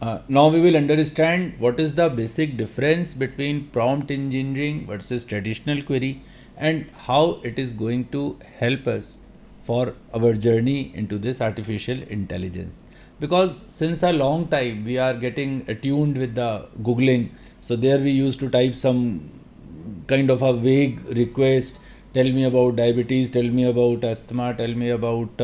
Now we will understand what is the basic difference between prompt engineering versus traditional query and how it is going to help us for our journey into this artificial intelligence. Because since a long time we are getting attuned with the Googling, so there we used to type some kind of a vague request, tell me about diabetes, tell me about asthma, tell me about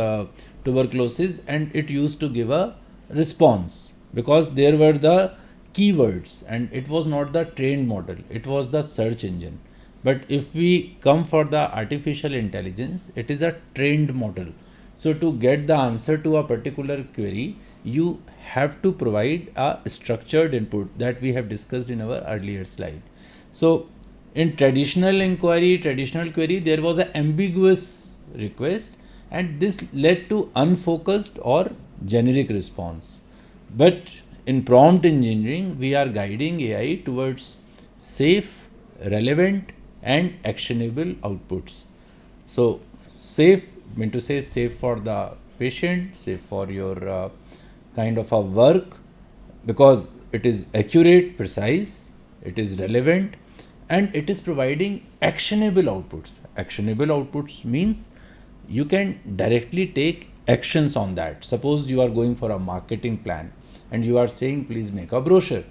tuberculosis, and it used to give a response because there were the keywords and it was not the trained model, it was the search engine. But if we come for the artificial intelligence, it is a trained model. So to get the answer to a particular query, you have to provide a structured input that we have discussed in our earlier slide. So in traditional query, there was an ambiguous request, and this led to unfocused or generic response. But in prompt engineering, we are guiding AI towards safe, relevant, and actionable outputs. So, safe, mean to say safe for the patient, safe for your kind of a work, because it is accurate, precise, it is relevant, and it is providing actionable outputs. Actionable outputs means you can directly take actions on that. Suppose you are going for a marketing plan and you are saying please make a brochure.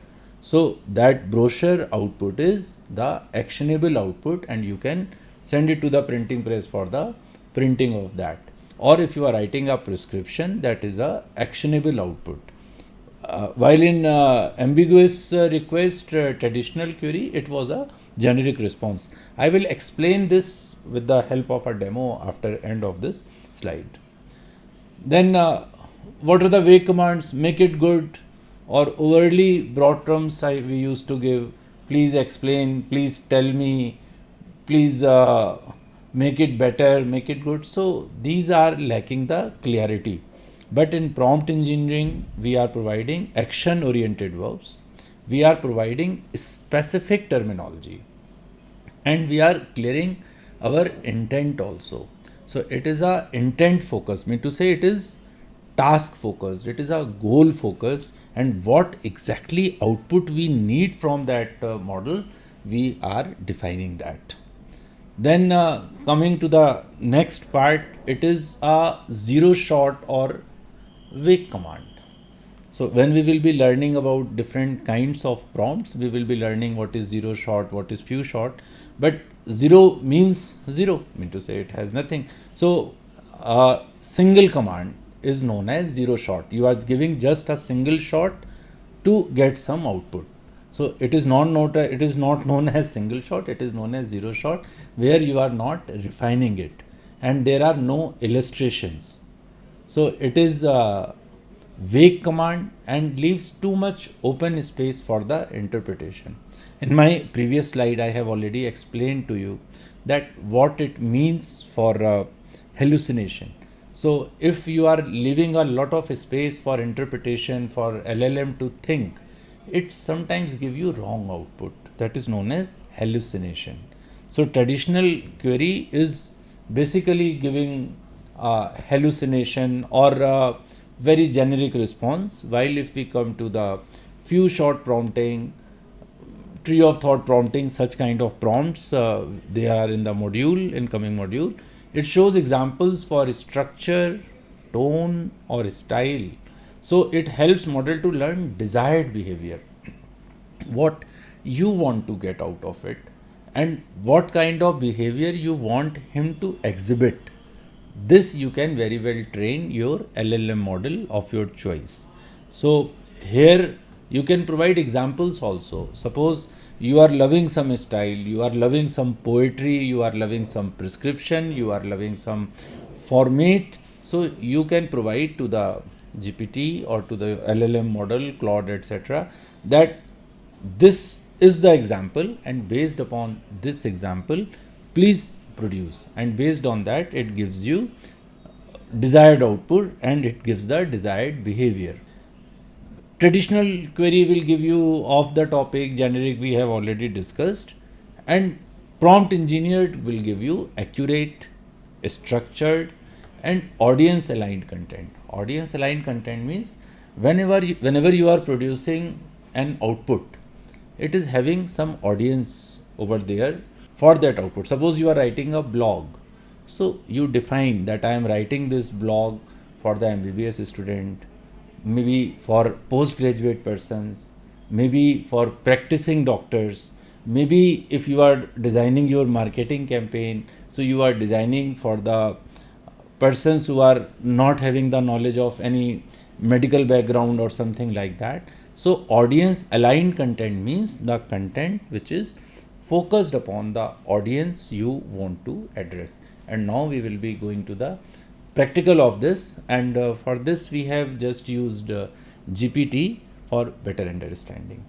So that brochure output is the actionable output, and you can send it to the printing press for the printing of that. Or if you are writing a prescription, that is a actionable output. While in ambiguous request traditional query, it was a generic response. I will explain this with the help of a demo after end of this slide. Then what are the vague commands? Make it good, or overly broad terms we used to give. Please explain, please tell me, please make it better, make it good. So these are lacking the clarity. But in prompt engineering, we are providing action oriented verbs, we are providing specific terminology, and we are clearing our intent also. So it is a intent focused, mean to say it is task focused, it is a goal focused, and what exactly output we need from that model, we are defining that. Then coming to the next part, it is a zero shot or wake command. So when we will be learning about different kinds of prompts, we will be learning what is zero shot, what is few shot. But zero means zero, mean to say it has nothing. So a single command is known as zero shot. You are giving just a single shot to get some output. So it is not known as single shot, it is known as zero shot, where you are not refining it and there are no illustrations. So it is a vague command and leaves too much open space for the interpretation. In my previous slide, I have already explained to you that what it means for hallucination. So if you are leaving a lot of space for interpretation for LLM to think, it sometimes give you wrong output. That is known as hallucination. So traditional query is basically giving hallucination or a very generic response, while if we come to the few shot prompting, tree of thought prompting, such kind of prompts, they are in the module, incoming module. It shows examples for structure, tone or style. So it helps model to learn desired behavior, what you want to get out of it, and what kind of behavior you want him to exhibit. This you can very well train your LLM model of your choice. So here you can provide examples also. Suppose you are loving some style, you are loving some poetry, you are loving some prescription, you are loving some format. So you can provide to the GPT or to the LLM model, Claude, etc., that this is the example, and based upon this example, please produce. And based on that, it gives you desired output and it gives the desired behavior. Traditional query will give you off the topic, generic, we have already discussed, and prompt engineered will give you accurate, structured, and audience aligned content. Audience aligned content means Whenever you are producing an output, it is having some audience over there for that output. Suppose you are writing a blog, so you define that I am writing this blog for the MBBS student, maybe for postgraduate persons, maybe for practicing doctors, maybe if you are designing your marketing campaign, so you are designing for the persons who are not having the knowledge of any medical background or something like that. So audience aligned content means the content which is focused upon the audience you want to address. And now we will be going to the practical of this, and for this we have just used GPT for better understanding.